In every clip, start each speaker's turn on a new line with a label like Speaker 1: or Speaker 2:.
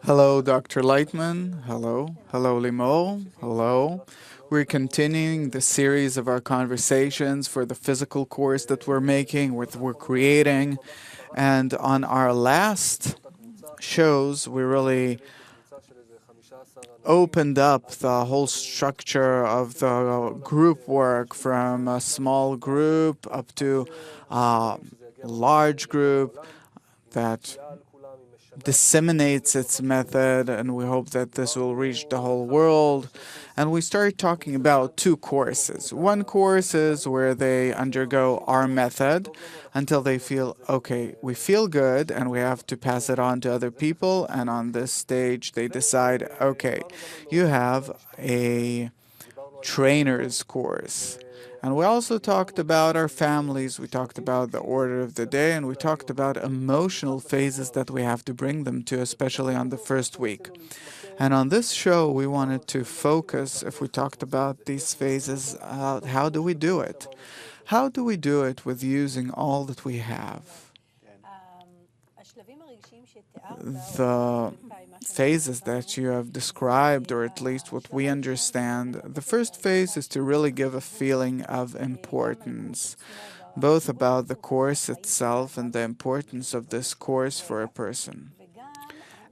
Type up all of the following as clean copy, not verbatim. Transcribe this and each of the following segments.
Speaker 1: Hello, Dr. Lightman. Hello. Hello, Limo. Hello. We're continuing the series of our conversations for the physical course that we're making, what we're creating. And on our last shows, we really opened up the whole structure of the group work from a small group up to a large group that disseminates its method, and we hope that this will reach the whole world. And we started talking about two courses. One course is where they undergo our method until they feel, okay, we feel good and we have to pass it on to other people. And on this stage, they decide, okay, you have a trainer's course. And we also talked about our families, we talked about the order of the day, and we talked about emotional phases that we have to bring them to, especially on the first week. And on this show, we wanted to focus, if we talked about these phases, how do we do it? How do we do it with using all that we have? The phases that you have described, or at least what we understand, the first phase is to really give a feeling of importance, both about the course itself and the importance of this course for a person.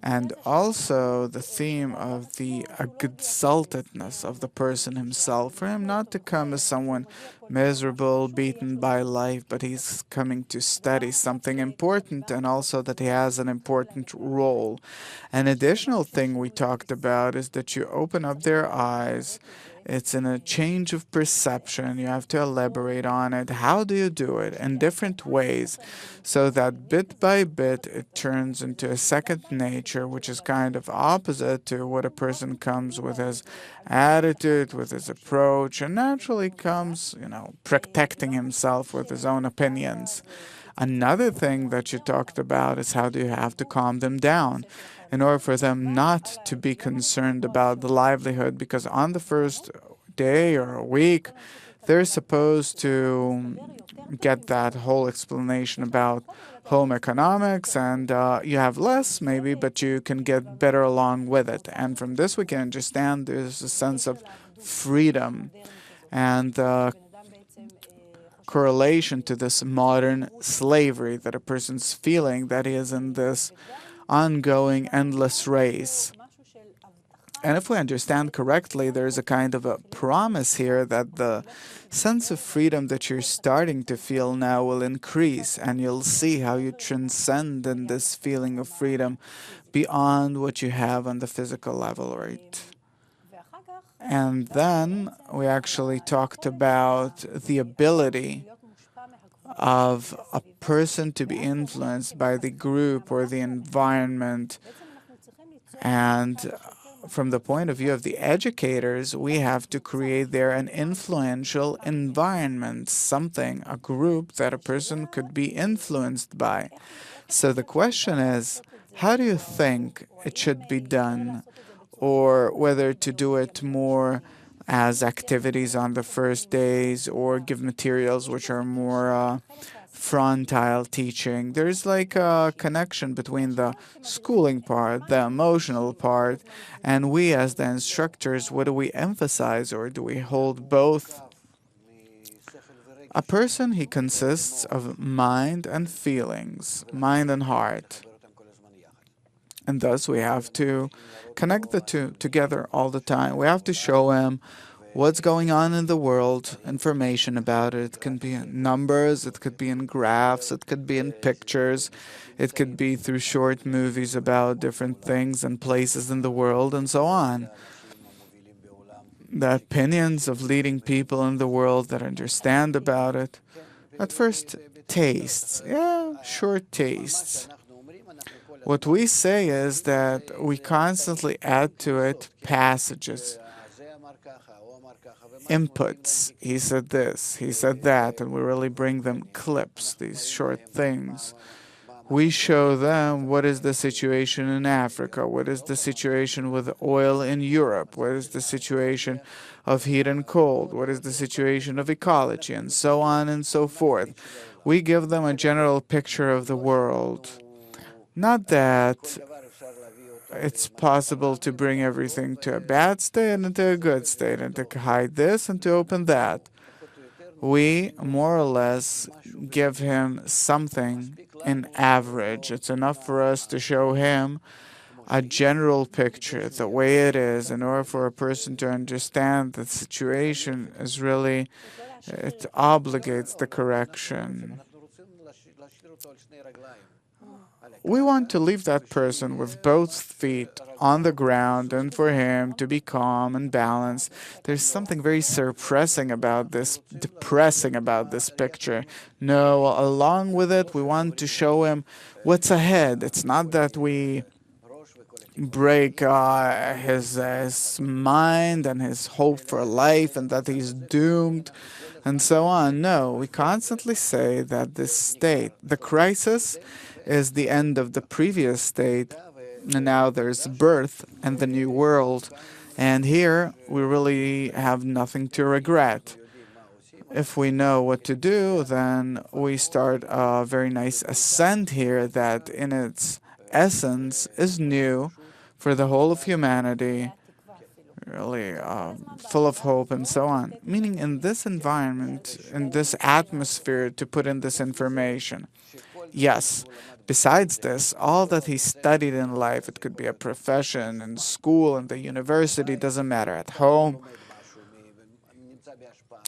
Speaker 1: And also the theme of the exaltedness of the person himself, for him not to come as someone miserable, beaten by life, but he's coming to study something important, and also that he has an important role. An additional thing we talked about is that you open up their eyes. It's in a change of perception. You have to elaborate on it. How do you do it? In different ways, so that bit by bit it turns into a second nature, which is kind of opposite to what a person comes with his attitude, with his approach, and naturally comes, protecting himself with his own opinions. Another thing that you talked about is how do you have to calm them down in order for them not to be concerned about the livelihood, because on the first day or a week, they're supposed to get that whole explanation about home economics, and you have less maybe, but you can get better along with it. And from this, we can understand there's a sense of freedom and correlation to this modern slavery that a person's feeling that he is in this ongoing endless race. And if we understand correctly, there's a kind of a promise here that the sense of freedom that you're starting to feel now will increase, and you'll see how you transcend in this feeling of freedom beyond what you have on the physical level, right? And then we actually talked about the ability of a person to be influenced by the group or the environment. And from the point of view of the educators, we have to create there an influential environment, something, a group that a person could be influenced by. So the question is, how do you think it should be done? Or whether to do it more as activities on the first days or give materials which are more frontal teaching. There's like a connection between the schooling part, the emotional part, and we as the instructors, what do we emphasize, or do we hold both? A person, he consists of mind and feelings, mind and heart. And thus we have to connect the two together all the time. We have to show him what's going on in the world, information about it. It can be in numbers, it could be in graphs, it could be in pictures, it could be through short movies about different things and places in the world, and so on. The opinions of leading people in the world that understand about it. At first, tastes. Yeah, short tastes. What we say is that we constantly add to it passages, inputs. He said this, he said that, and we really bring them clips, these short things. We show them what is the situation in Africa, what is the situation with oil in Europe, what is the situation of heat and cold, what is the situation of ecology, and so on and so forth. We give them a general picture of the world. Not that it's possible to bring everything to a bad state and to a good state, and to hide this and to open that. We more or less give him something in average. It's enough for us to show him a general picture, the way it is, in order for a person to understand the situation is really, it obligates the correction. We want to leave that person with both feet on the ground and for him to be calm and balanced. There's something very suppressing about this, depressing about this picture. No, along with it, we want to show him what's ahead. It's not that we break his mind and his hope for life and that he's doomed and so on. No, we constantly say that this state, the crisis, is the end of the previous state, and now there's birth and the new world. And here we really have nothing to regret. If we know what to do, then we start a very nice ascent here that in its essence is new for the whole of humanity, really full of hope and so on. Meaning in this environment, in this atmosphere, to put in this information. Yes, besides this, all that he studied in life, it could be a profession, in school, in the university, doesn't matter, at home,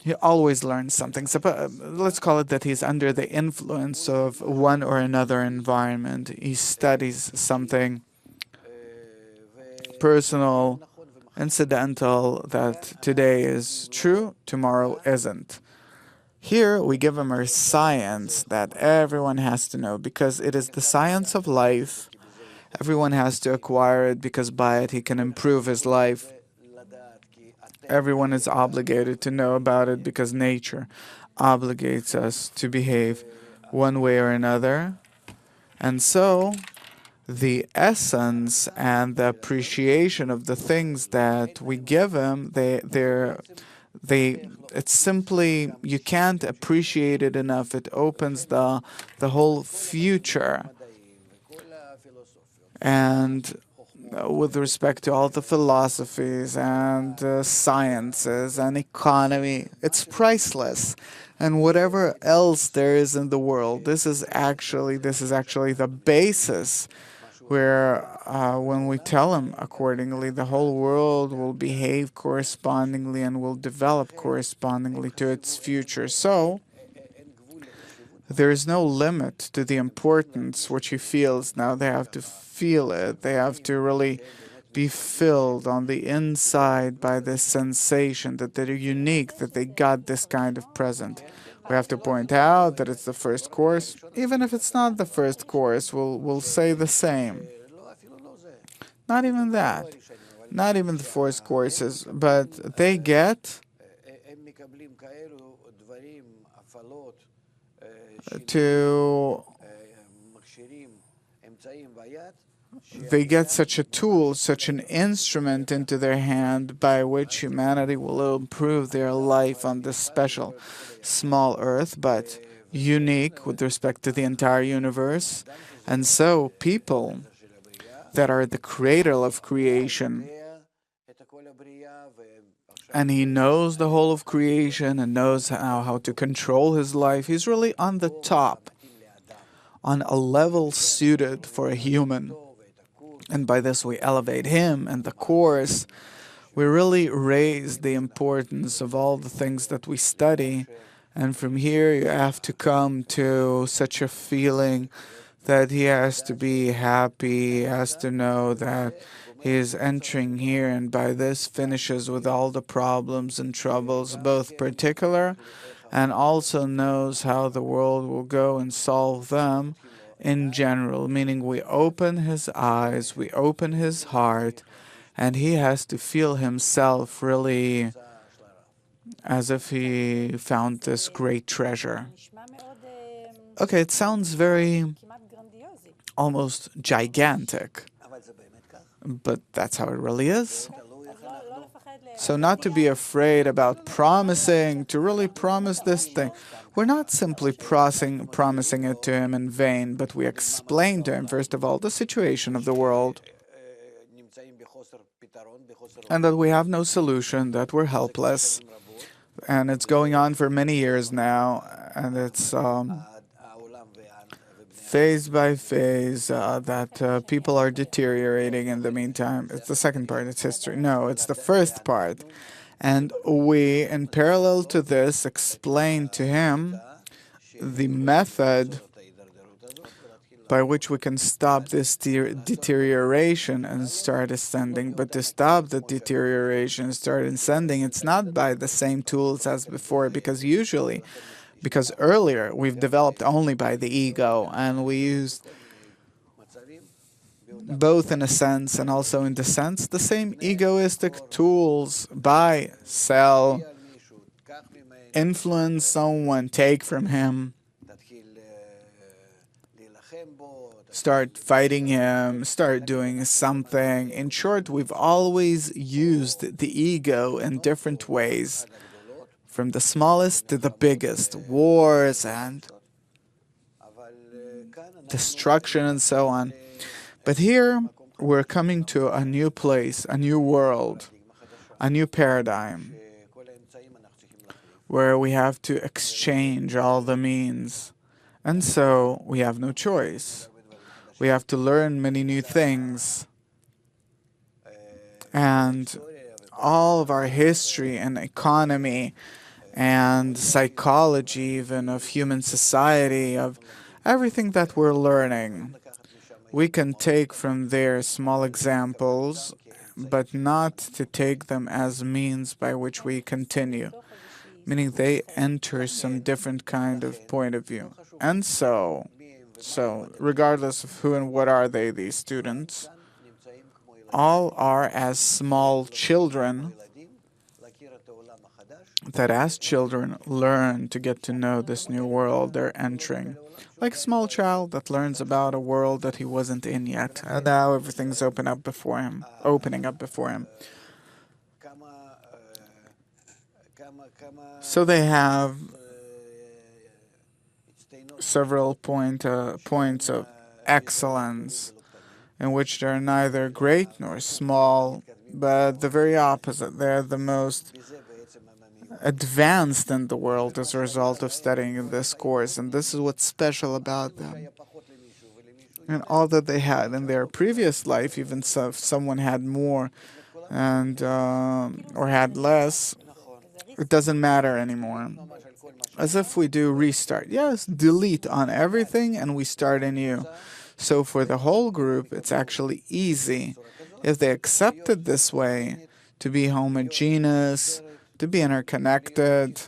Speaker 1: he always learns something. So, let's call it that he's under the influence of one or another environment. He studies something personal, incidental, that today is true, tomorrow isn't. Here we give him a science that everyone has to know because it is the science of life. Everyone has to acquire it because by it he can improve his life. Everyone is obligated to know about it because nature obligates us to behave one way or another. And so the essence and the appreciation of the things that we give him, it's simply, you can't appreciate it enough. It opens the whole future. And with respect to all the philosophies and sciences and economy, it's priceless. And whatever else there is in the world, this is actually the basis where when we tell him accordingly, the whole world will behave correspondingly and will develop correspondingly to its future. So there is no limit to the importance which he feels. Now they have to feel it. They have to really be filled on the inside by this sensation that they're unique, that they got this kind of present. We have to point out that it's the first course. Even if it's not the first course, we'll say the same. Not even that. Not even the first courses, but they get to they get such a tool, such an instrument into their hand by which humanity will improve their life on this special small earth, but unique with respect to the entire universe. And so people that are the cradle of creation, and he knows the whole of creation and knows how to control his life. He's really on the top, on a level suited for a human. And by this we elevate him and the course. We really raise the importance of all the things that we study. And from here you have to come to such a feeling that he has to be happy, he has to know that he is entering here, and by this finishes with all the problems and troubles, both particular and also knows how the world will go and solve them in general, meaning we open his eyes, we open his heart, and he has to feel himself really as if he found this great treasure. Okay, it sounds very almost gigantic, but that's how it really is. So not to be afraid about promising, to really promise this thing. We're not simply promising it to him in vain, but we explain to him, first of all, the situation of the world, and that we have no solution, that we're helpless, and it's going on for many years now, and it's phase by phase that people are deteriorating in the meantime. It's the second part, it's history. No, it's the first part. And we, in parallel to this, explain to him the method by which we can stop this deterioration and start ascending. But to stop the deterioration and start ascending, it's not by the same tools as before, because earlier we've developed only by the ego, and we used both in a sense and also in the sense the same egoistic tools: buy, sell, influence someone, take from him, start fighting him, start doing something. In short, we've always used the ego in different ways, from the smallest to the biggest, wars and destruction and so on. But here we're coming to a new place, a new world, a new paradigm, where we have to exchange all the means. And so we have no choice. We have to learn many new things. And all of our history and economy and psychology, even of human society, of everything that we're learning, we can take from there small examples, but not to take them as means by which we continue, meaning they enter some different kind of point of view. And so regardless of who and what are they, these students, all are as small children that as children learn to get to know this new world they're entering. Like a small child that learns about a world that he wasn't in yet, and now everything's opening up before him. So they have several points of excellence, in which they're neither great nor small, but the very opposite. They're the most advanced in the world as a result of studying this course, and this is what's special about them. And all that they had in their previous life, even if someone had more and or had less, it doesn't matter anymore. As if we do restart. Yes, delete on everything and we start anew. So for the whole group, it's actually easy, if they accept it this way, to be homogeneous, to be interconnected,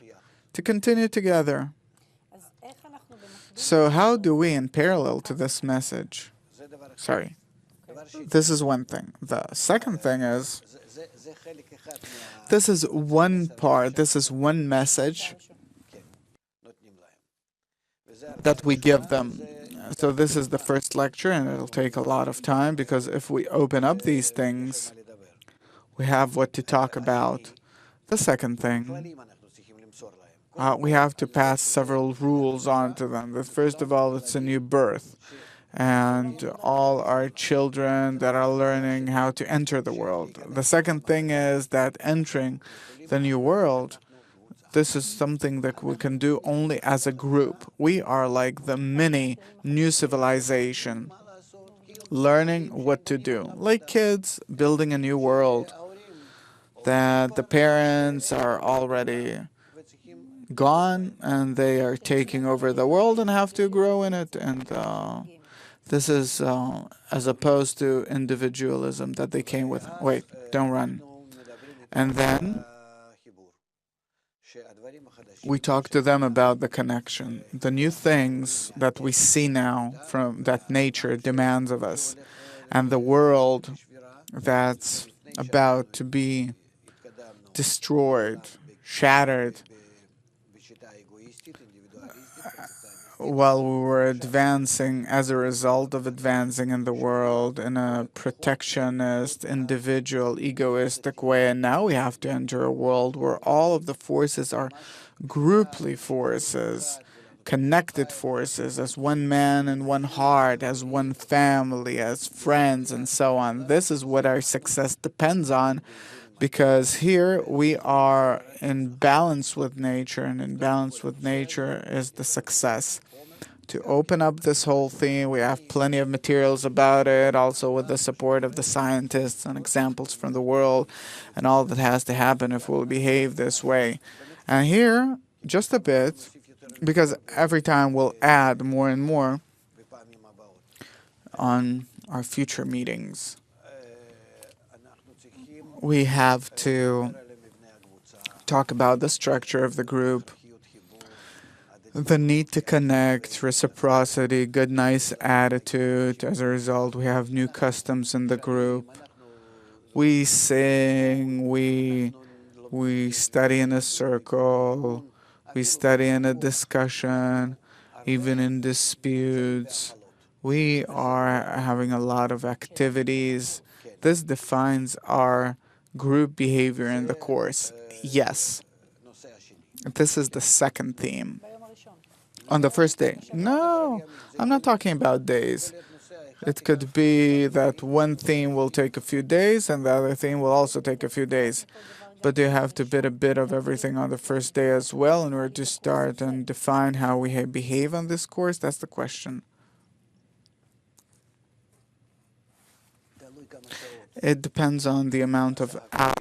Speaker 1: to continue together. So how do we, in parallel to this message, this is one thing. The second thing is, this is one part, this is one message that we give them. So this is the first lecture, and it'll take a lot of time, because if we open up these things, we have what to talk about. The second thing, we have to pass several rules on to them. That first of all, it's a new birth, and all our children that are learning how to enter the world. The second thing is that entering the new world, this is something that we can do only as a group. We are like the mini new civilization, learning what to do. Like kids building a new world, that the parents are already gone and they are taking over the world and have to grow in it. And this is as opposed to individualism that they came with. Wait, don't run. And then we talk to them about the connection, the new things that we see now from that nature demands of us, and the world that's about to be destroyed, shattered. while we were advancing as a result of advancing in the world in a protectionist, individual, egoistic way. And now we have to enter a world where all of the forces are grouply forces, connected forces, as one man and one heart, as one family, as friends, and so on. This is what our success depends on, because here we are in balance with nature, and in balance with nature is the success. To open up this whole thing, we have plenty of materials about it, also with the support of the scientists and examples from the world, and all that has to happen if we'll behave this way. And here, just a bit, because every time we'll add more and more on our future meetings. We have to talk about the structure of the group, the need to connect, reciprocity, good, nice attitude. As a result, we have new customs in the group. We sing, we study in a circle, we study in a discussion, even in disputes. We are having a lot of activities. This defines our group behavior in the course. Yes. This is the second theme. On the first day. No, I'm not talking about days. It could be that one theme will take a few days and the other theme will also take a few days. But you have to bid a bit of everything on the first day as well in order to start and define how we behave on this course. That's the question. It depends on the amount of hours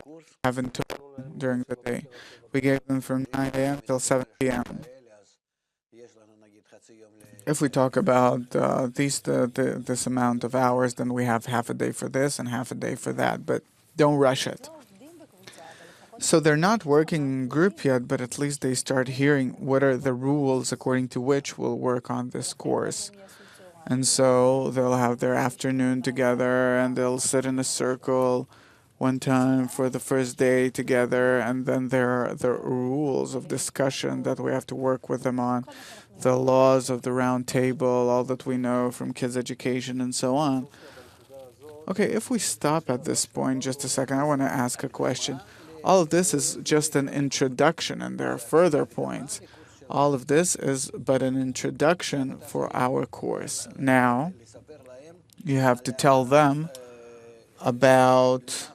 Speaker 1: we have in total during the day. We gave them from 9 a.m. till 7 p.m. If we talk about this amount of hours, then we have half a day for this and half a day for that, but don't rush it. So they're not working in group yet, but at least they start hearing what are the rules according to which we'll work on this course. And so they'll have their afternoon together and they'll sit in a circle one time for the first day together, and then there are the rules of discussion that we have to work with them on, the laws of the round table, all that we know from kids' education and so on. Okay, if we stop at this point just a second, I want to ask a question. All of this is just an introduction, and there are further points. All of this is but an introduction for our course. Now, you have to tell them about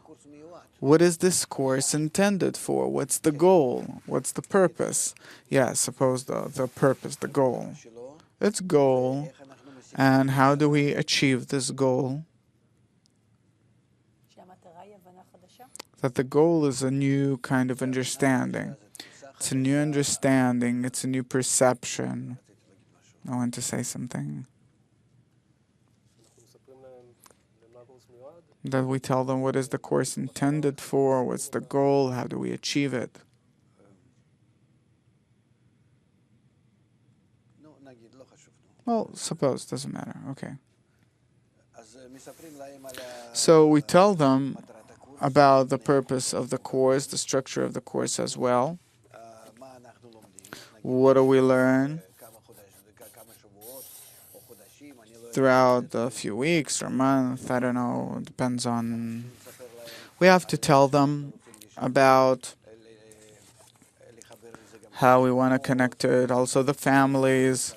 Speaker 1: what is this course intended for? What's the goal? What's the purpose? Yeah, suppose the purpose, the goal. Its goal, and how do we achieve this goal? That the goal is a new kind of understanding. It's a new understanding, it's a new perception. I want to say something. That we tell them what is the course intended for, what's the goal, how do we achieve it. Well, suppose, doesn't matter, okay. So we tell them about the purpose of the course, the structure of the course as well. What do we learn throughout a few weeks or months? I don't know, it depends on. We have to tell them about how we want to connect to it, also the families,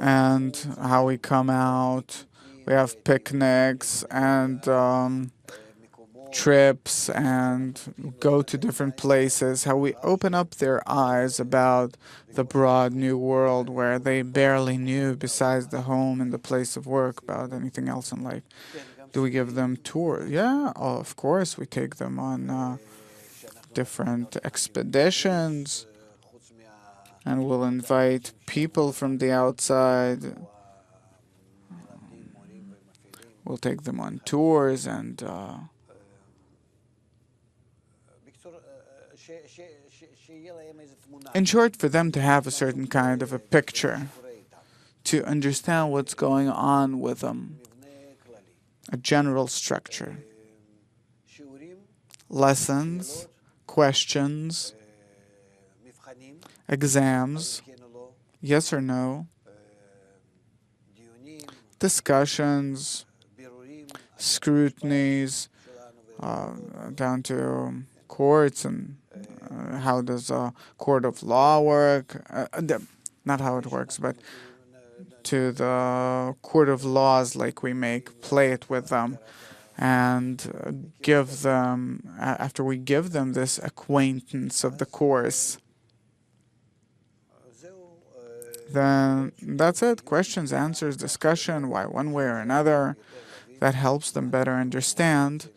Speaker 1: and how we come out. We have picnics and trips and go to different places, how we open up their eyes about the broad new world where they barely knew, besides the home and the place of work, about anything else in life. Do we give them tours? Yeah, of course, we take them on different expeditions, and we'll invite people from the outside. We'll take them on tours and in short, for them to have a certain kind of a picture, to understand what's going on with them, a general structure, lessons, questions, exams, yes or no, discussions, scrutinies, down to courts and how does a court of law work? Not how it works, but to the court of laws, like we make, play it with them, and give them, after we give them this acquaintance of the course, then that's it. Questions, answers, discussion, why one way or another. That helps them better understand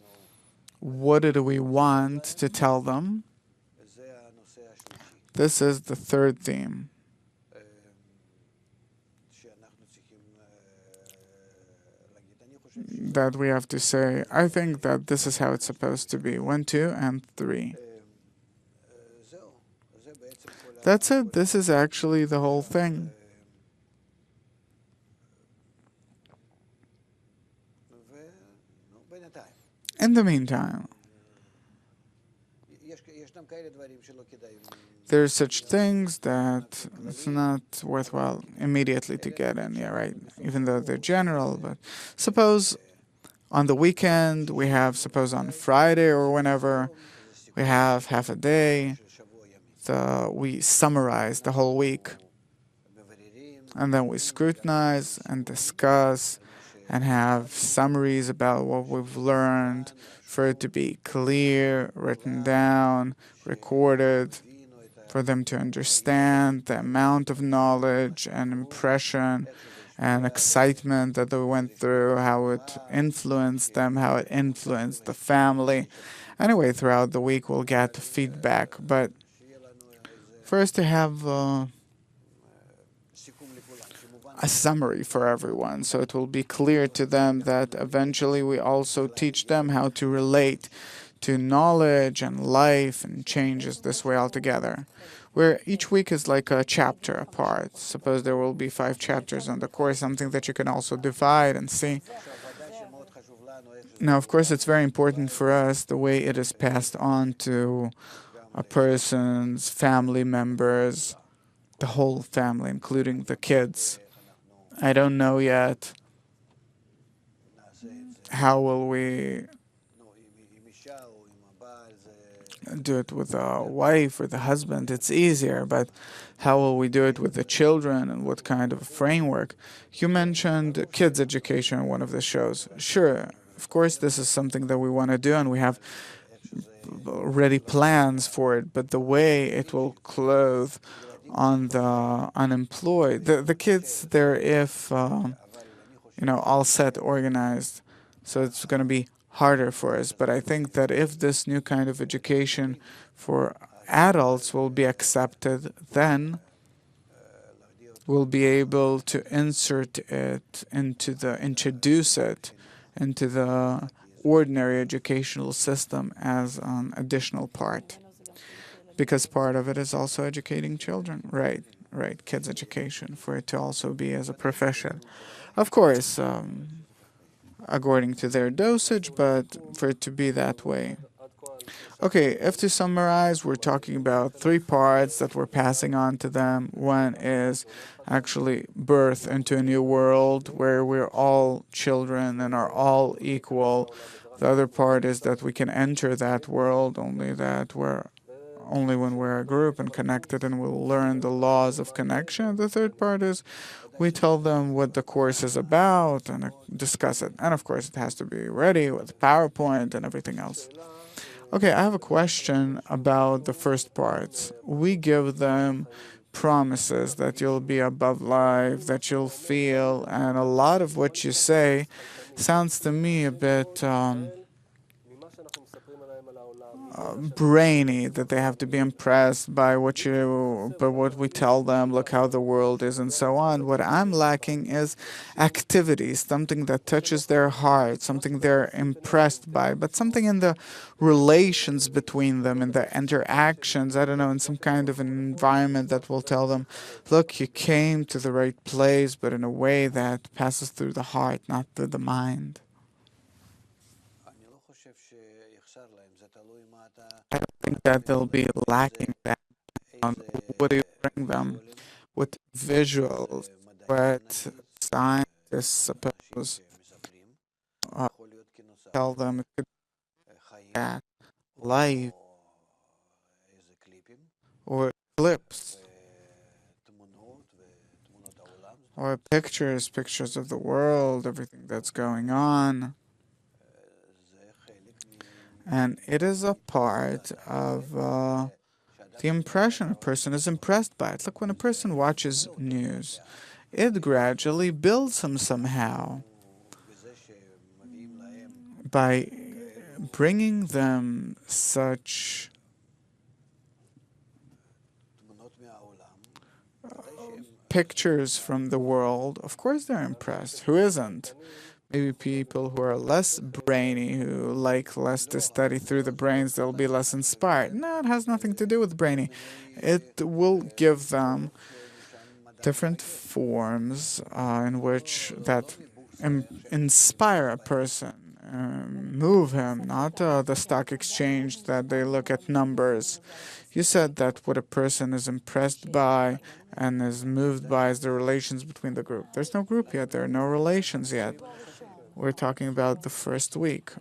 Speaker 1: what do we want to tell them. This is the third theme that we have to say. I think that this is how it's supposed to be. 1, 2, and 3. That's it. This is actually the whole thing. In the meantime, there's such things that it's not worthwhile immediately to get in, yeah, right? Even though they're general, but suppose on the weekend we have, suppose on Friday or whenever, we have half a day, we summarize the whole week, and then we scrutinize and discuss and have summaries about what we've learned for it to be clear, written down, recorded, for them to understand the amount of knowledge and impression and excitement that they went through, how it influenced them, how it influenced the family. Anyway, throughout the week we'll get feedback, but first to have a summary for everyone, so it will be clear to them that eventually we also teach them how to relate to knowledge and life and changes this way altogether, where each week is like a chapter apart. Suppose there will be 5 chapters on the course, something that you can also divide and see. Now, of course, it's very important for us the way it is passed on to a person's family members, the whole family, including the kids. I don't know yet how will we do it with a wife or the husband. It's easier, but how will we do it with the children and what kind of framework? You mentioned kids education in one of the shows. Sure, of course, this is something that we want to do, and we have ready plans for it, but the way it will clothe on the unemployed, the kids, they're if all set, organized, so it's going to be harder for us. But I think that if this new kind of education for adults will be accepted, then we'll be able to introduce it into the ordinary educational system as an additional part, because part of it is also educating children, right? Right, kids education, for it to also be as a profession. Of course, according to their dosage, but for it to be that way. Okay, if to summarize, we're talking about 3 parts that we're passing on to them. One is actually birth into a new world where we're all children and are all equal. The other part is that we can enter that world only when we're a group and connected, and we'll learn the laws of connection. The third part is we tell them what the course is about and discuss it. And of course, it has to be ready with PowerPoint and everything else. Okay, I have a question about the first parts. We give them promises that you'll be above life, that you'll feel, and a lot of what you say sounds to me a bit brainy, that they have to be impressed by what we tell them, look how the world is and so on. What I'm lacking is activities, something that touches their heart, something they're impressed by, but something in the relations between them, in the interactions, I don't know, in some kind of an environment that will tell them, look, you came to the right place, but in a way that passes through the heart, not through the mind. I don't think that they'll be lacking that. What do you bring them? with visuals, what scientists suppose uh, tell them it could be cat, life, or clips, or pictures of the world, everything that's going on. And it is a part of the impression a person is impressed by it. Look, when a person watches news, it gradually builds him somehow by bringing them such pictures from the world. Of course, they're impressed. Who isn't? Maybe people who are less brainy, who like less to study through the brains, they'll be less inspired. No, it has nothing to do with brainy. It will give them different forms in which that inspire a person, move him, not the stock exchange that they look at numbers. You said that what a person is impressed by and is moved by is the relations between the group. There's no group yet, there are no relations yet. We're talking about the first week.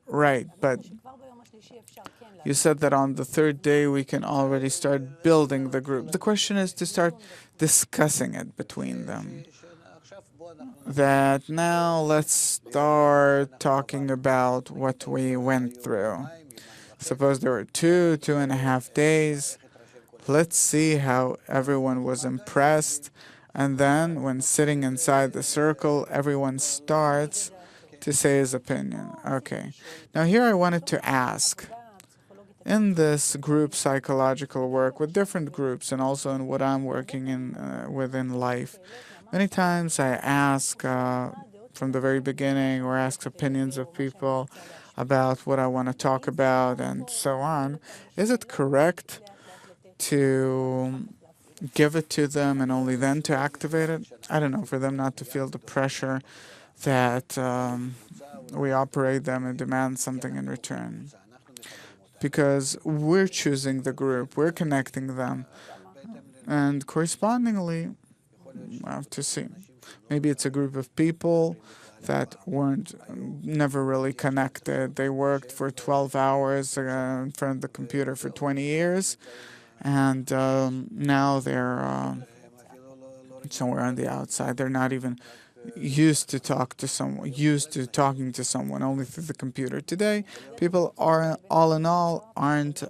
Speaker 1: Right, but you said that on the third day we can already start building the group. The question is to start discussing it between them. That now let's start talking about what we went through. Suppose there were 2.5 days. Let's see how everyone was impressed. And then, when sitting inside the circle, everyone starts to say his opinion. Okay. Now, here I wanted to ask, in this group psychological work with different groups and also in what I'm working in within life, many times I ask from the very beginning or ask opinions of people about what I want to talk about and so on. Is it correct to give it to them and only then to activate it? I don't know, for them not to feel the pressure that we operate them and demand something in return. Because we're choosing the group, we're connecting them, and correspondingly, we have to see. Maybe it's a group of people that weren't never really connected. They worked for 12 hours in front of the computer for 20 years, and now they're somewhere on the outside. They're not even used to talking to someone only through the computer. Today, people are all in all aren't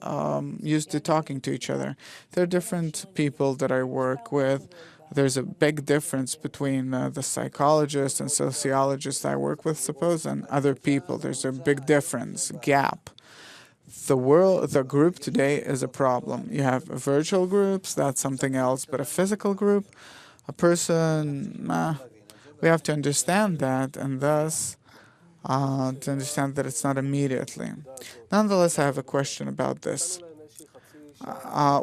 Speaker 1: used to talking to each other. There are different people that I work with. There's a big difference between the psychologists and sociologists I work with, suppose, and other people. There's a big difference, gap. The group today is a problem. You have virtual groups, that's something else, but a physical group, a person, we have to understand that, and thus to understand that it's not immediately. Nonetheless, I have a question about this.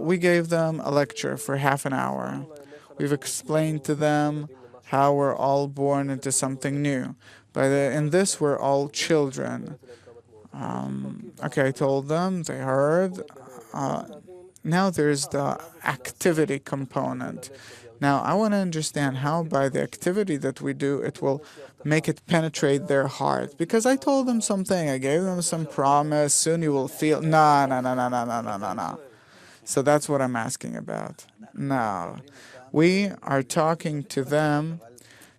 Speaker 1: We gave them a lecture for half an hour. We've explained to them how we're all born into something new. But in this, we're all children. Okay, I told them, they heard. Now there's the activity component. Now, I want to understand how by the activity that we do, it will make it penetrate their heart. Because I told them something, I gave them some promise, soon you will feel, no, no, no, no, no, no, no, no, no. So that's what I'm asking about. No. We are talking to them,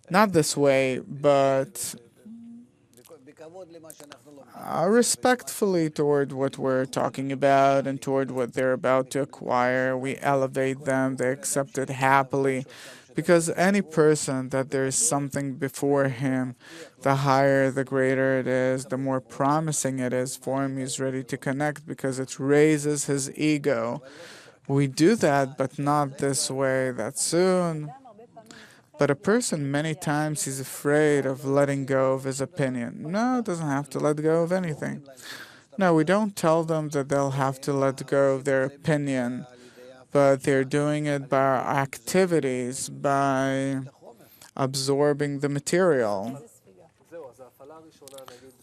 Speaker 1: not this way, but respectfully toward what we're talking about and toward what they're about to acquire. We elevate them, they accept it happily. Because any person that there is something before him, the higher, the greater it is, the more promising it is for him, he's ready to connect because it raises his ego. We do that, but not this way, that soon. But a person, many times, he's afraid of letting go of his opinion. No, it doesn't have to let go of anything. No, we don't tell them that they'll have to let go of their opinion, but they're doing it by activities, by absorbing the material.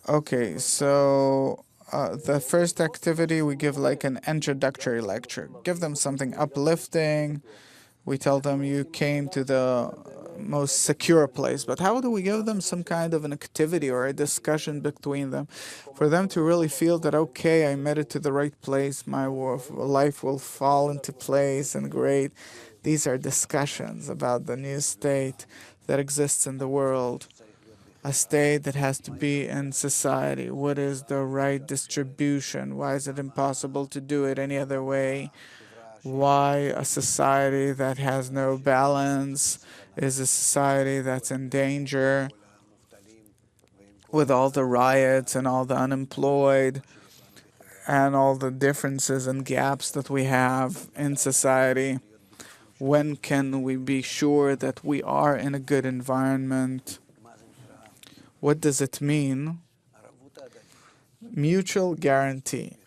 Speaker 1: Okay, so the first activity we give like an introductory lecture. Give them something uplifting, We tell them you came to the most secure place, but how do we give them some kind of an activity or a discussion between them for them to really feel that, okay, I made it to the right place, my life will fall into place and great. These are discussions about the new state that exists in the world, a state that has to be in society. What is the right distribution? Why is it impossible to do it any other way? Why a society that has no balance is a society that's in danger with all the riots and all the unemployed and all the differences and gaps that we have in society. When can we be sure that we are in a good environment? What does it mean? Mutual guarantee,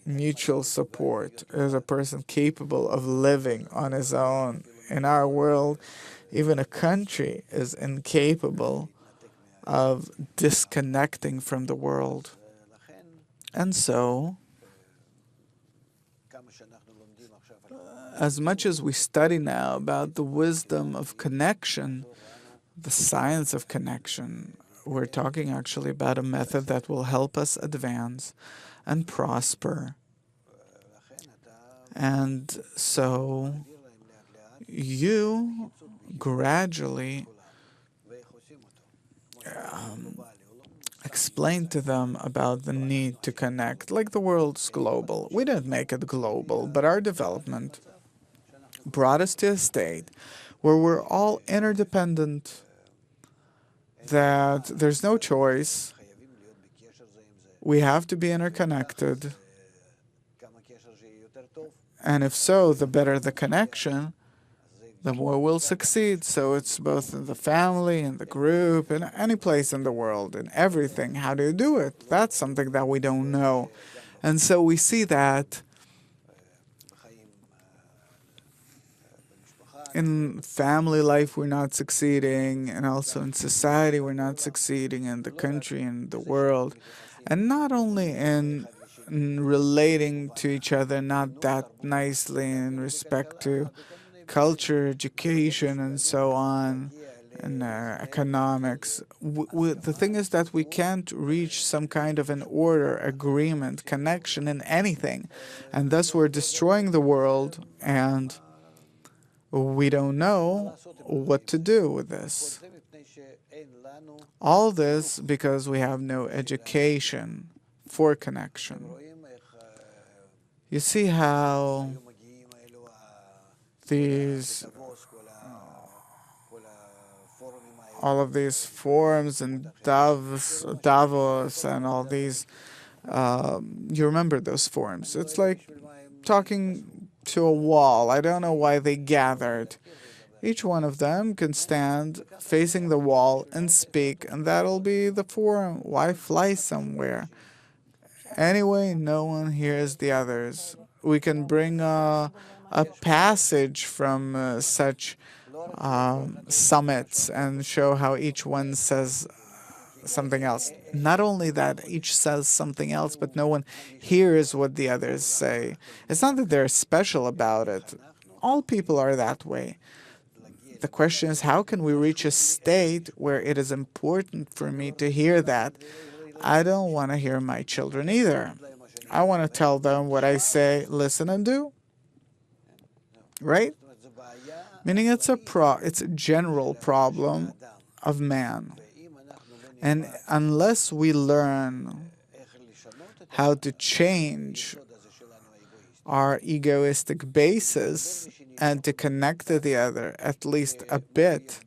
Speaker 1: mutual support. Is a person capable of living on his own? In our world, even a country is incapable of disconnecting from the world. And so, as much as we study now about the wisdom of connection, the science of connection, we're talking actually about a method that will help us advance and prosper. And so you gradually explain to them about the need to connect. Like the world's global. We didn't make it global, but our development brought us to a state where we're all interdependent, that there's no choice. We have to be interconnected. And if so, the better the connection, the more we'll succeed. So it's both in the family, in the group, in any place in the world, in everything. How do you do it? That's something that we don't know. And so we see that in family life we're not succeeding, and also in society we're not succeeding, in the country and the world. And not only in relating to each other not that nicely in respect to culture, education, and so on, and economics. The thing is that we can't reach some kind of an order, agreement, connection in anything, and thus we're destroying the world, and we don't know what to do with this. All this because we have no education for connection. You see how these all of these forums and Davos and all these, you remember those forums. It's like talking to a wall. I don't know why they gathered. Each one of them can stand facing the wall and speak, and that'll be the forum. Why fly somewhere? Anyway, no one hears the others. We can bring a passage from such summits and show how each one says something else. Not only that each says something else, but no one hears what the others say. It's not that they're special about it. All people are that way. The question is, how can we reach a state where it is important for me to hear that? I don't want to hear my children either. I want to tell them what I say, listen and do. Right? Meaning it's a general problem of man. And unless we learn how to change our egoistic basis and to connect to the other at least a bit,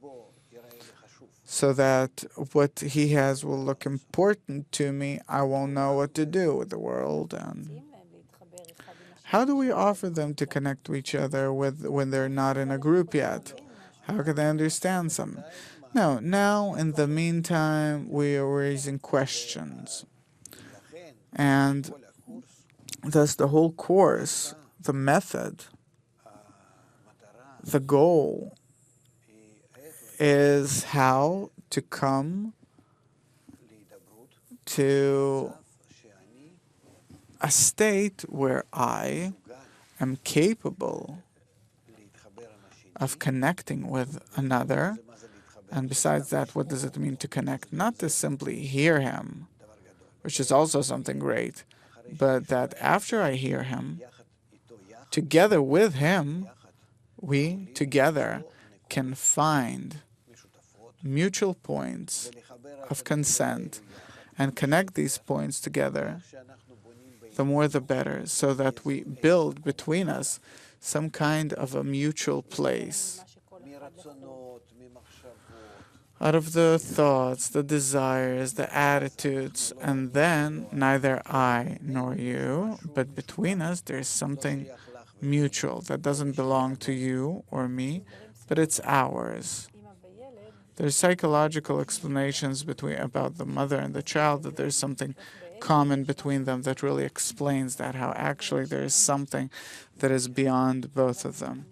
Speaker 1: so that what he has will look important to me, I won't know what to do with the world. And how do we offer them to connect to each other when they're not in a group yet? How can they understand some? No, now in the meantime, we are raising questions. And thus the whole course, the method, the goal is how to come to a state where I am capable of connecting with another. And besides that, what does it mean to connect? Not to simply hear him, which is also something great, but that after I hear him, together with him, we together can find mutual points of consent and connect these points together. The more the better, so that we build between us some kind of a mutual place out of the thoughts, the desires, the attitudes, and then neither I nor you, but between us there's something mutual that doesn't belong to you or me, but it's ours. There's psychological explanations about the mother and the child, that there's something common between them that really explains that, how actually there is something that is beyond both of them.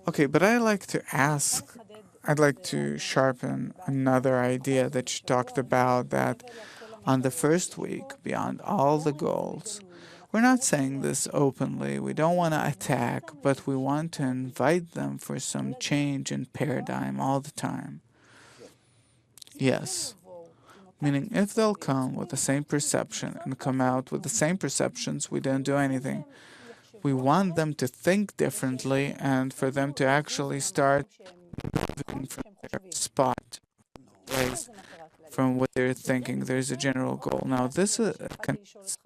Speaker 1: Okay, but I'd like to sharpen another idea that you talked about, that on the first week, beyond all the goals, we're not saying this openly. We don't want to attack, but we want to invite them for some change in paradigm all the time. Yes. Meaning, if they'll come with the same perception and come out with the same perceptions, we don't do anything. We want them to think differently and for them to actually start moving from their spot, place, from what they're thinking. There's a general goal. Now, this connects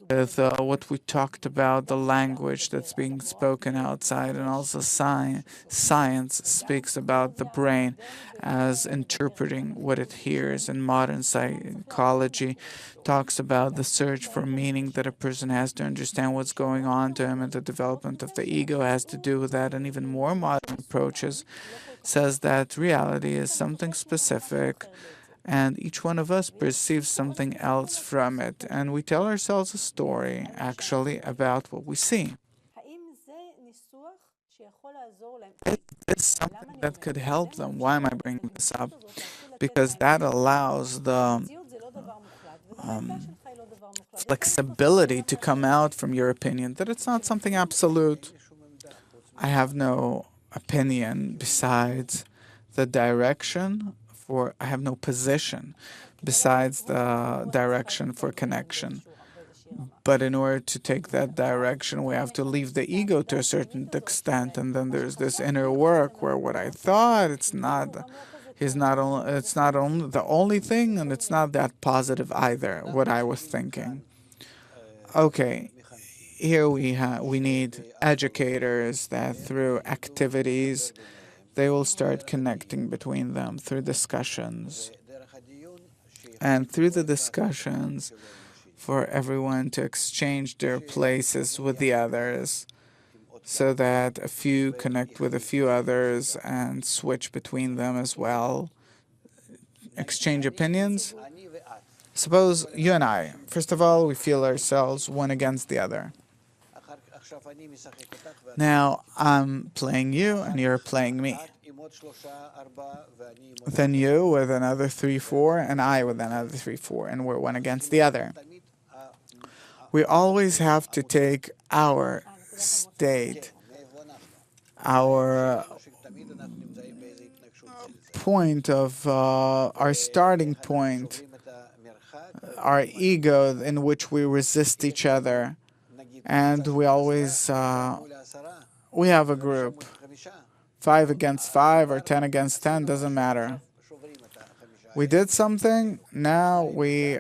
Speaker 1: with what we talked about, the language that's being spoken outside, and also science speaks about the brain as interpreting what it hears, and modern psychology talks about the search for meaning that a person has to understand what's going on to him, and the development of the ego has to do with that. And even more modern approaches says that reality is something specific, and each one of us perceives something else from it, and we tell ourselves a story, actually, about what we see. Is something that could help them. Why am I bringing this up? Because that allows the flexibility to come out from your opinion, that it's not something absolute. I have no opinion besides the direction. I have no position besides the direction for connection. But in order to take that direction, we have to leave the ego to a certain extent, and then there's this inner work where what I thought, it's not only the only thing, and it's not that positive either, what I was thinking. Okay, here we need educators that through activities they will start connecting between them through discussions. And through the discussions, for everyone to exchange their places with the others, so that a few connect with a few others and switch between them as well. Exchange opinions. Suppose you and I, first of all, we feel ourselves one against the other. Now, I'm playing you and you're playing me. Then you with another 3-4 and I with another 3-4, and we're one against the other. We always have to take our state, our point of our starting point, our ego in which we resist each other, and we always we have a group, 5 against 5 or 10 against 10, doesn't matter. We did something, now we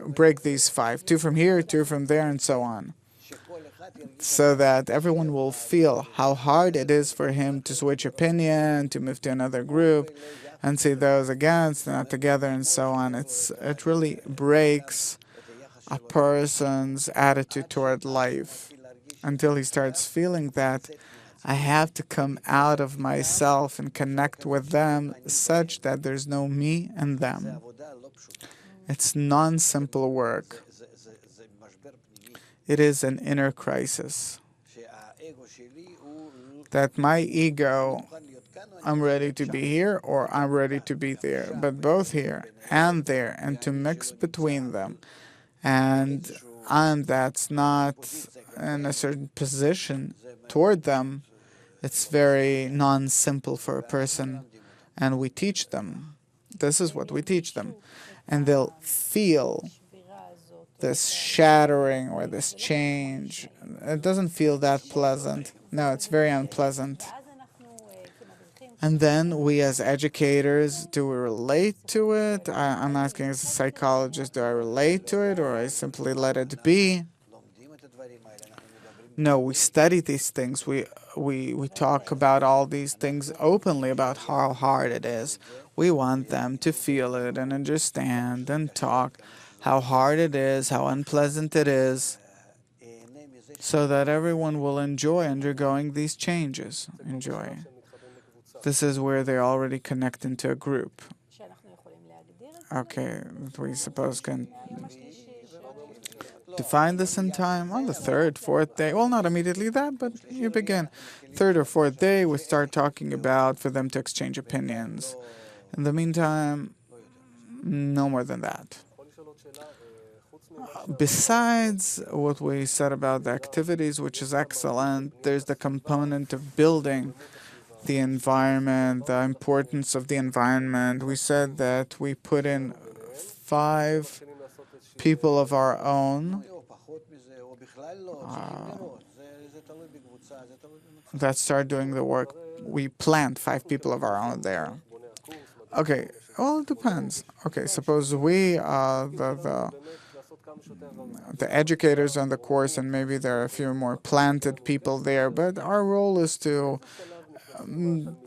Speaker 1: break these 5, 2 from here, 2 from there, and so on, so that everyone will feel how hard it is for him to switch opinion, to move to another group, and see those against, not together, and so on. It really breaks a person's attitude toward life until he starts feeling that I have to come out of myself and connect with them such that there's no me and them. It's non-simple work. It is an inner crisis. That my ego, I'm ready to be here or I'm ready to be there, but both here and there, and to mix between them. And that's not in a certain position toward them, it's very non-simple for a person, and we teach them. This is what we teach them, and they'll feel this shattering or this change. It doesn't feel that pleasant. No, it's very unpleasant. And then we as educators, do we relate to it? I'm asking as a psychologist, do I relate to it or I simply let it be? No, we study these things. We talk about all these things openly about how hard it is. We want them to feel it and understand and talk how hard it is, how unpleasant it is, so that everyone will enjoy undergoing these changes. Enjoy. This is where they already connect into a group. Okay, we suppose can define this in time on the third, fourth day. Well, not immediately that, but you begin. Third or fourth day, we start talking about for them to exchange opinions. In the meantime, no more than that. Besides what we said about the activities, which is excellent, there's the component of building the environment, the importance of the environment. We said that we put in 5 people of our own that start doing the work. We plant 5 people of our own there. Okay, well, it depends. Okay, suppose we, the educators on the course, and maybe there are a few more planted people there, but our role is to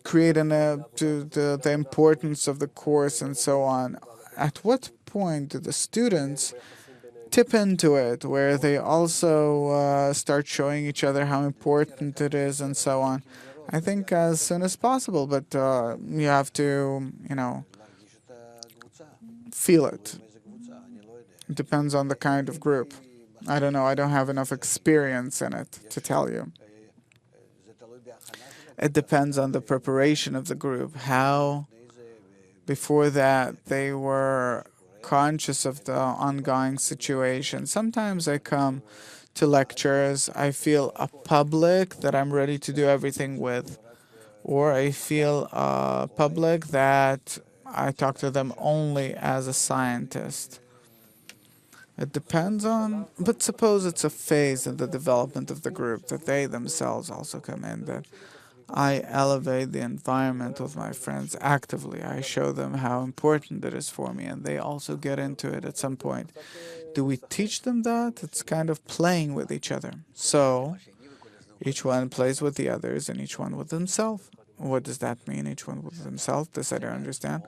Speaker 1: create the importance of the course and so on. At what point do the students tip into it, where they also start showing each other how important it is and so on? I think as soon as possible, but you have to, feel it. It depends on the kind of group. I don't know. I don't have enough experience in it to tell you. It depends on the preparation of the group, how before that they were conscious of the ongoing situation. Sometimes I come to lectures, I feel a public that I'm ready to do everything with, or I feel a public that I talk to them only as a scientist. It depends on, but suppose it's a phase in the development of the group that they themselves also come in, that I elevate the environment with my friends actively. I show them how important it is for me, and they also get into it at some point. Do we teach them that? It's kind of playing with each other. So each one plays with the others and each one with himself. What does that mean, each one with himself? This I don't understand.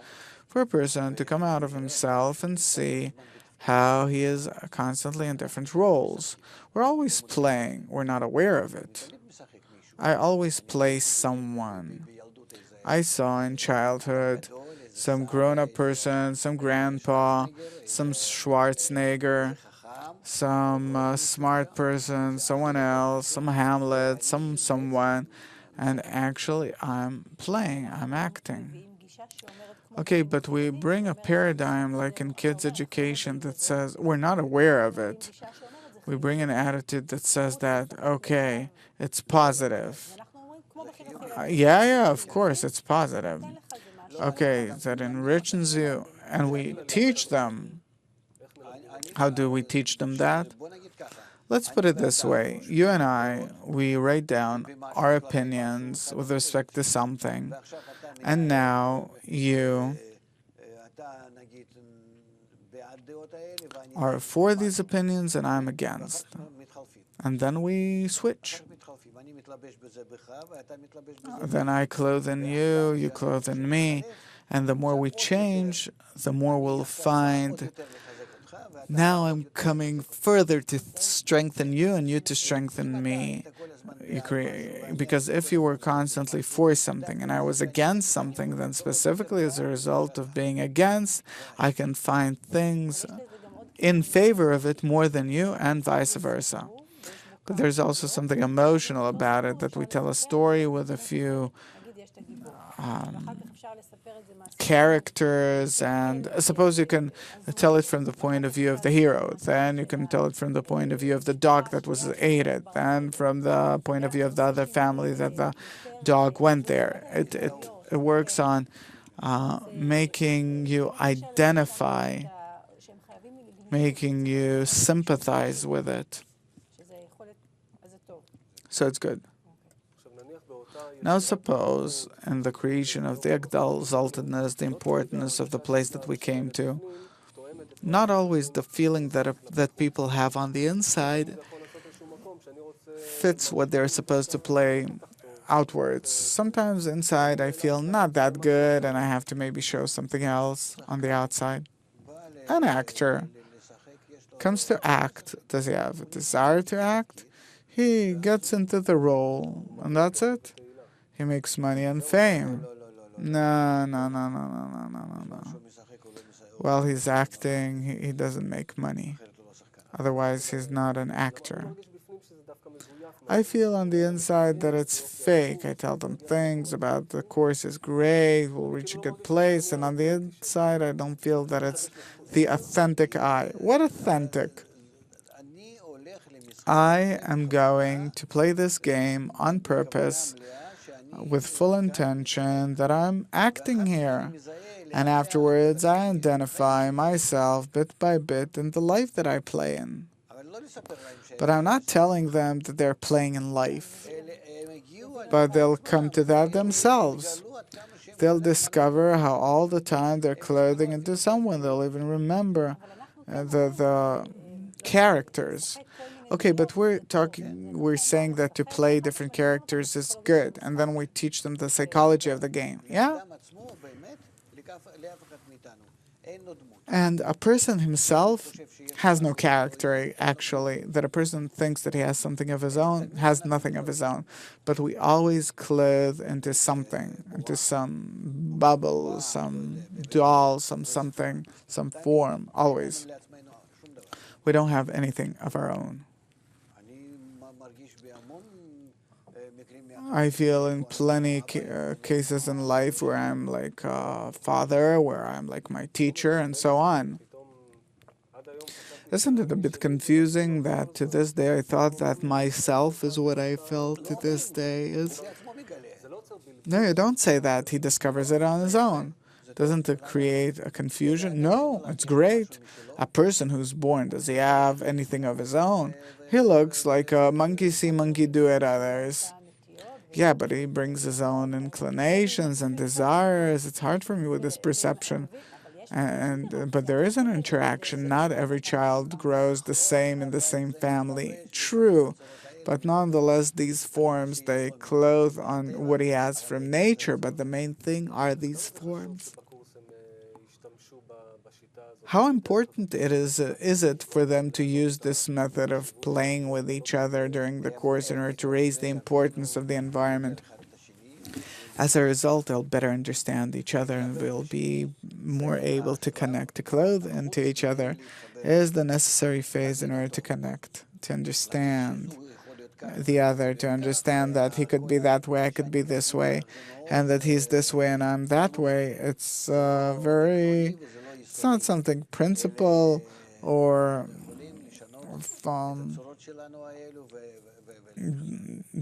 Speaker 1: For a person to come out of himself and see how he is constantly in different roles. We're always playing. We're not aware of it. I always play someone. I saw in childhood some grown-up person, some grandpa, some Schwarzenegger, some smart person, someone else, some Hamlet, someone, and actually I'm playing, I'm acting. Okay, but we bring a paradigm like in kids' education that says we're not aware of it. We bring an attitude that says that, okay, it's positive. Yeah, of course, it's positive. Okay, that enriches you, and we teach them. How do we teach them that? Let's put it this way. You and I, we write down our opinions with respect to something, and now you are for these opinions and I'm against. And then we switch. Then I clothe in you, you clothe in me, and the more we change, the more we'll find. Now I'm coming further to strengthen you and you to strengthen me. Because if you were constantly for something and I was against something, then specifically as a result of being against, I can find things in favor of it more than you and vice versa. But there's also something emotional about it, that we tell a story with a few characters, and suppose you can tell it from the point of view of the hero, then you can tell it from the point of view of the dog that was aided, then from the point of view of the other family that the dog went there. It works on making you identify, making you sympathize with it. So it's good. Now suppose in the creation of the exaltedness, the importance of the place that we came to, not always the feeling that people have on the inside fits what they're supposed to play outwards. Sometimes inside I feel not that good and I have to maybe show something else on the outside. An actor comes to act. Does he have a desire to act? He gets into the role and that's it. He makes money and fame. No, no, no, no, no, no, no, no, no. While he's acting, he doesn't make money. Otherwise, he's not an actor. I feel on the inside that it's fake. I tell them things about the course is great, we'll reach a good place, and on the inside, I don't feel that it's the authentic I. What authentic? I am going to play this game on purpose with full intention that I'm acting here. And afterwards, I identify myself bit by bit in the life that I play in. But I'm not telling them that they're playing in life. But they'll come to that themselves. They'll discover how all the time they're clothing into someone. They'll even remember the characters. Okay, but we're saying that to play different characters is good, and then we teach them the psychology of the game. Yeah? And a person himself has no character, actually. That a person thinks that he has something of his own, has nothing of his own. But we always clothe into something, into some bubble, some doll, something, some form, always. We don't have anything of our own. I feel in plenty cases in life where I'm like a father, where I'm like my teacher, and so on. Isn't it a bit confusing that to this day I thought that myself is what I felt to this day is? No, you don't say that. He discovers it on his own. Doesn't it create a confusion? No, it's great. A person who's born, does he have anything of his own? He looks like a monkey see, monkey do at others. Yeah, but he brings his own inclinations and desires. It's hard for me with this perception. But there is an interaction. Not every child grows the same in the same family. True. But nonetheless, these forms, they clothe on what he has from nature. But the main thing are these forms. How important is it for them to use this method of playing with each other during the course in order to raise the importance of the environment? As a result, they'll better understand each other and will be more able to connect, to clothe into each other is the necessary phase in order to connect, to understand the other, to understand that he could be that way, I could be this way, and that he's this way and I'm that way. It's it's not something principal or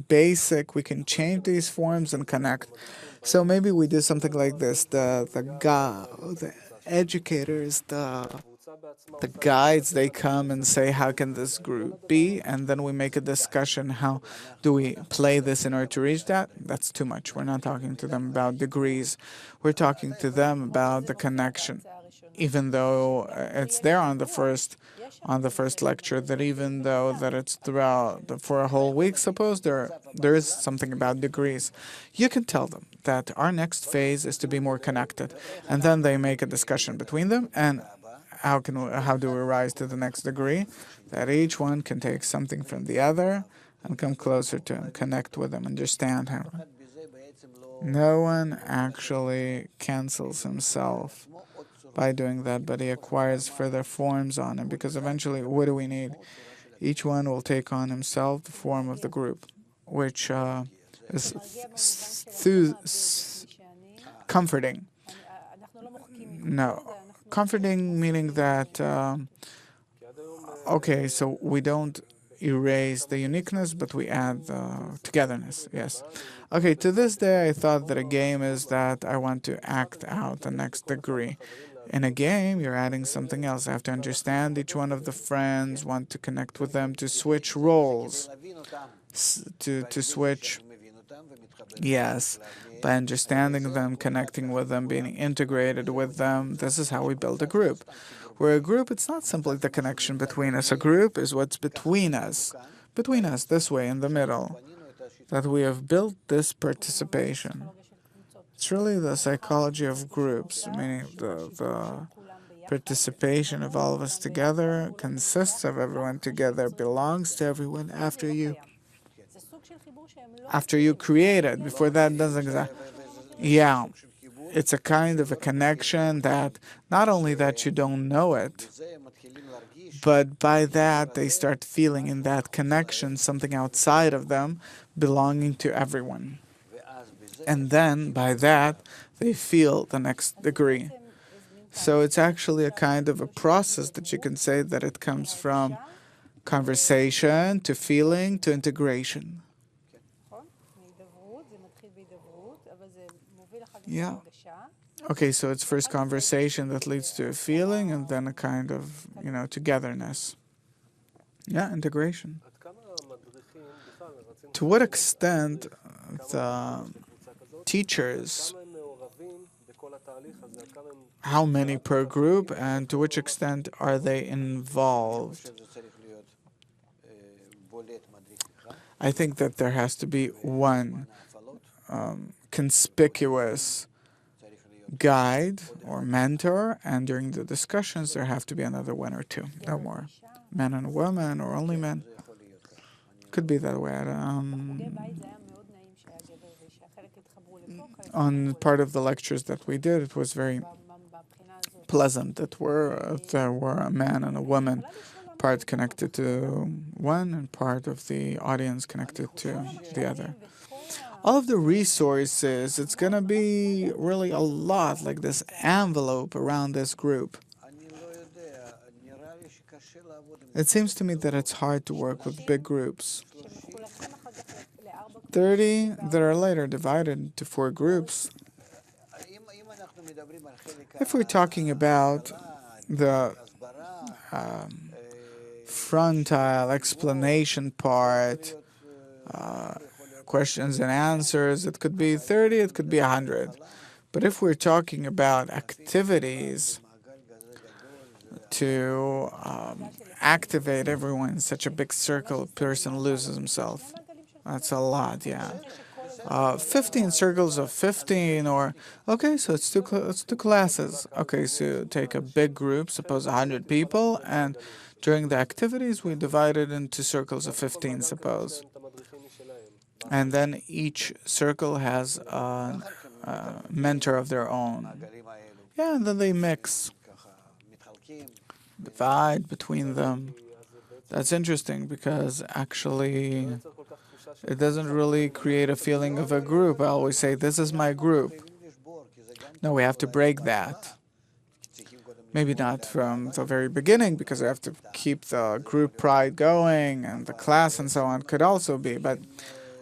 Speaker 1: basic. We can change these forms and connect. So maybe we do something like this. The educators, the guides, they come and say, how can this group be? And then we make a discussion, how do we play this in order to reach that? That's too much. We're not talking to them about degrees. We're talking to them about the connection. Even though it's there on the first lecture, that even though that it's throughout for a whole week, suppose there is something about degrees, you can tell them that our next phase is to be more connected, and then they make a discussion between them, and how do we rise to the next degree? That each one can take something from the other and come closer to him, connect with him, understand him. No one actually cancels himself by doing that, but he acquires further forms on him, because eventually, what do we need? Each one will take on himself the form of the group, which is comforting. No, comforting meaning that, okay, so we don't erase the uniqueness, but we add the togetherness. Yes. Okay, to this day, I thought that a game is that I want to act out the next degree. In a game, you're adding something else. I have to understand each one of the friends, want to connect with them, to switch roles, to switch. Yes, by understanding them, connecting with them, being integrated with them. This is how we build a group. Where a group, it's not simply the connection between us. A group is what's between us, this way in the middle, that we have built this participation. It's really the psychology of groups, meaning the participation of all of us together consists of everyone together, belongs to everyone after you create it. Before that, it doesn't exist. Yeah, it's a kind of a connection that not only that you don't know it, but by that they start feeling in that connection something outside of them belonging to everyone. And then by that they feel the next degree. So it's actually a kind of a process that you can say that it comes from conversation to feeling to integration. Yeah. Okay, so it's first conversation that leads to a feeling and then a kind of, togetherness. Yeah, integration. To what extent the teachers, how many per group, and to which extent are they involved? I think that there has to be one conspicuous guide or mentor, and during the discussions there have to be another one or two, no more. Men and women, or only men. Could be that way. On part of the lectures that we did, it was very pleasant that there were a man and a woman, part connected to one and part of the audience connected to the other. All of the resources, it's going to be really a lot, like this envelope around this group. It seems to me that it's hard to work with big groups. 30 that are later divided into 4 groups. If we're talking about the frontal explanation part, questions and answers, it could be 30, it could be 100. But if we're talking about activities to activate everyone in such a big circle, a person loses himself. That's a lot, yeah. 15 circles of 15, or okay, so it's two classes. Okay, so take a big group, suppose 100 people, and during the activities we divide it into circles of 15, suppose. And then each circle has a mentor of their own. Yeah, and then they mix, divide between them. That's interesting because actually it doesn't really create a feeling of a group. I always say, this is my group. No, we have to break that. Maybe not from the very beginning, because we have to keep the group pride going, and the class and so on could also be. But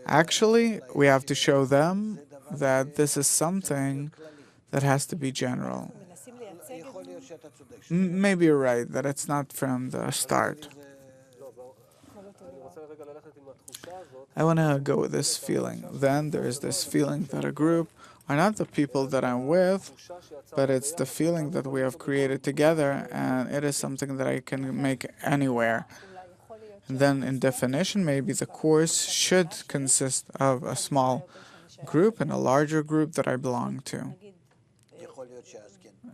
Speaker 1: actually, we have to show them that this is something that has to be general. Maybe you're right, that it's not from the start. I want to go with this feeling. Then there is this feeling that a group are not the people that I'm with, but it's the feeling that we have created together, and it is something that I can make anywhere. And then in definition, maybe the course should consist of a small group and a larger group that I belong to.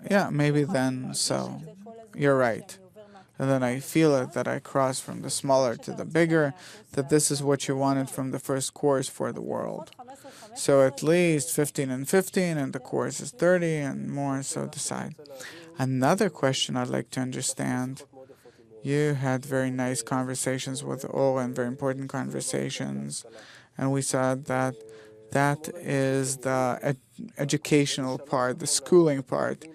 Speaker 1: Yeah, maybe then so. You're right. And then I feel it, that I cross from the smaller to the bigger, that this is what you wanted from the first course for the world. So at least 15 and 15, and the course is 30 and more, so decide. Another question I'd like to understand. You had very nice conversations with all, and very important conversations, And we said that that is the educational part, the schooling part.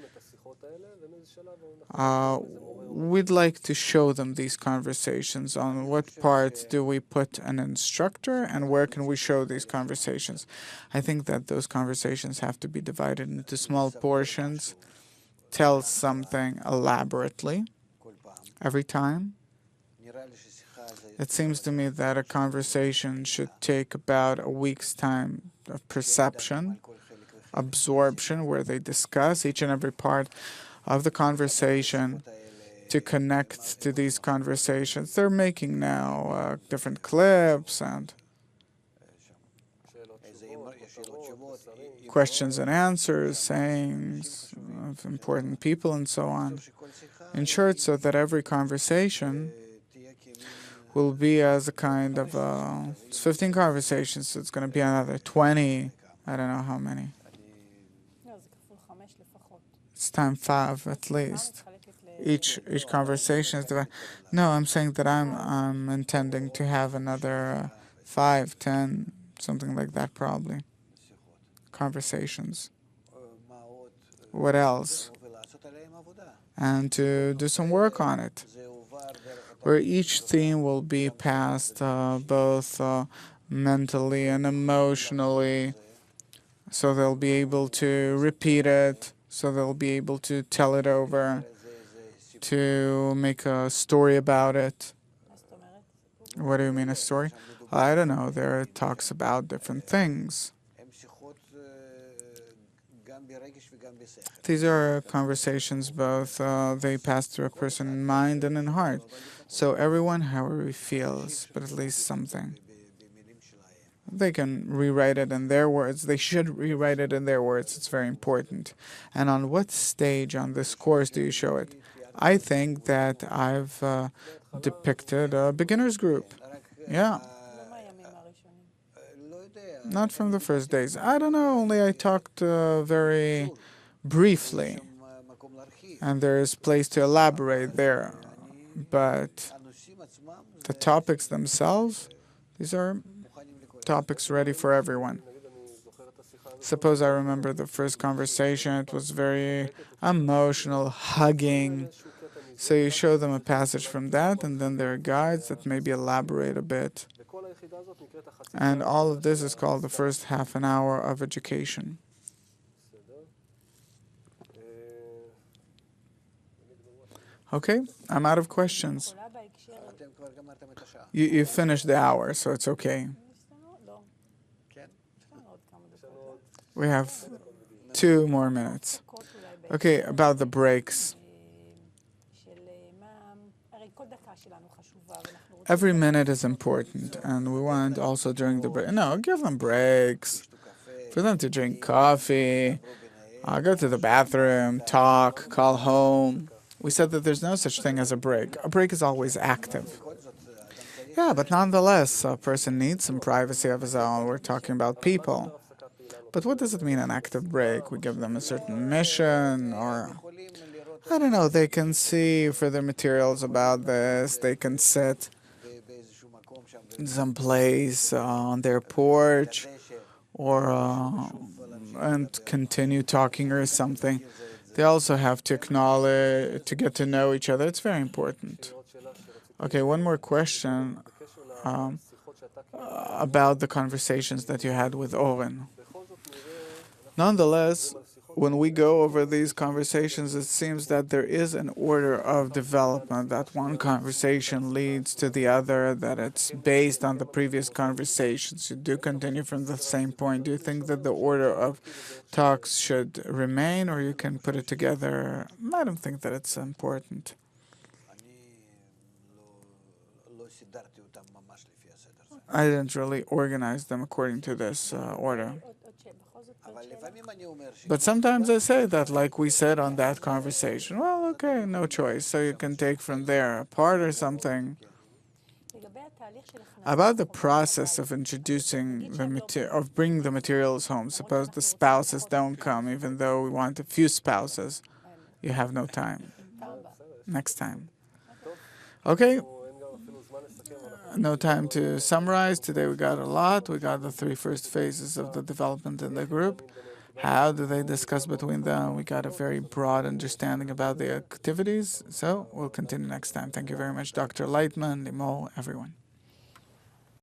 Speaker 1: We'd like to show them these conversations. On what part do we put an instructor and where can we show these conversations? I think that those conversations have to be divided into small portions. Tell something elaborately every time. It seems to me that a conversation should take about a week's time of perception, absorption, where they discuss each and every part of the conversation to connect to these conversations. They're making now different clips and questions and answers, sayings of important people, and so on. In short, so that every conversation will be as a kind of it's 15 conversations, so it's going to be another 20. I don't know how many. It's time 5 at least. Each conversation is divided. No, I'm saying that I'm intending to have another 5, 10, something like that probably. Conversations. What else? And to do some work on it, where each theme will be passed both mentally and emotionally, so they'll be able to repeat it, so they'll be able to tell it over, to make a story about it. What do you mean, a story? I don't know. There it talks about different things. These are conversations both they pass through a person's mind and in heart. So everyone, however he feels, but at least something. They can rewrite it in their words. They should rewrite it in their words. It's very important. And on what stage on this course do you show it? I think that I've depicted a beginner's group. Yeah. Not from the first days. I don't know, only I talked very briefly. And there is place to elaborate there. But the topics themselves, these are topics ready for everyone. Suppose I remember the first conversation, it was very emotional, hugging. So you show them a passage from that, and then there are guides that maybe elaborate a bit. And all of this is called the first half an hour of education. Okay, I'm out of questions. You finished the hour, so it's okay. We have 2 more minutes. Okay, about the breaks. Every minute is important, and we want also during the break. No, give them breaks. For them to drink coffee, go to the bathroom, talk, call home. We said that there's no such thing as a break. A break is always active. Yeah, but nonetheless, a person needs some privacy of his own. We're talking about people. But what does it mean, an active break? We give them a certain mission, or I don't know, they can see further materials about this. They can sit in some place on their porch, or and continue talking or something. They also have to acknowledge, to get to know each other. It's very important. Okay, one more question about the conversations that you had with Oren. Nonetheless, when we go over these conversations, it seems that there is an order of development, that one conversation leads to the other, that it's based on the previous conversations. You do continue from the same point. Do you think that the order of talks should remain, or you can put it together? I don't think that it's important. I didn't really organize them according to this order. But sometimes I say that, like we said on that conversation, well, okay, no choice. So you can take from there a part or something. About the process of introducing the of bringing the materials home. Suppose the spouses don't come, even though we want a few spouses. You have no time. Next time. Okay. no time to summarize. Today we got a lot. We got the three first phases of the development in the group. How do they discuss between them? We got a very broad understanding about the activities. So we'll continue next time. Thank you very much, Dr. Lightman, Limo, everyone.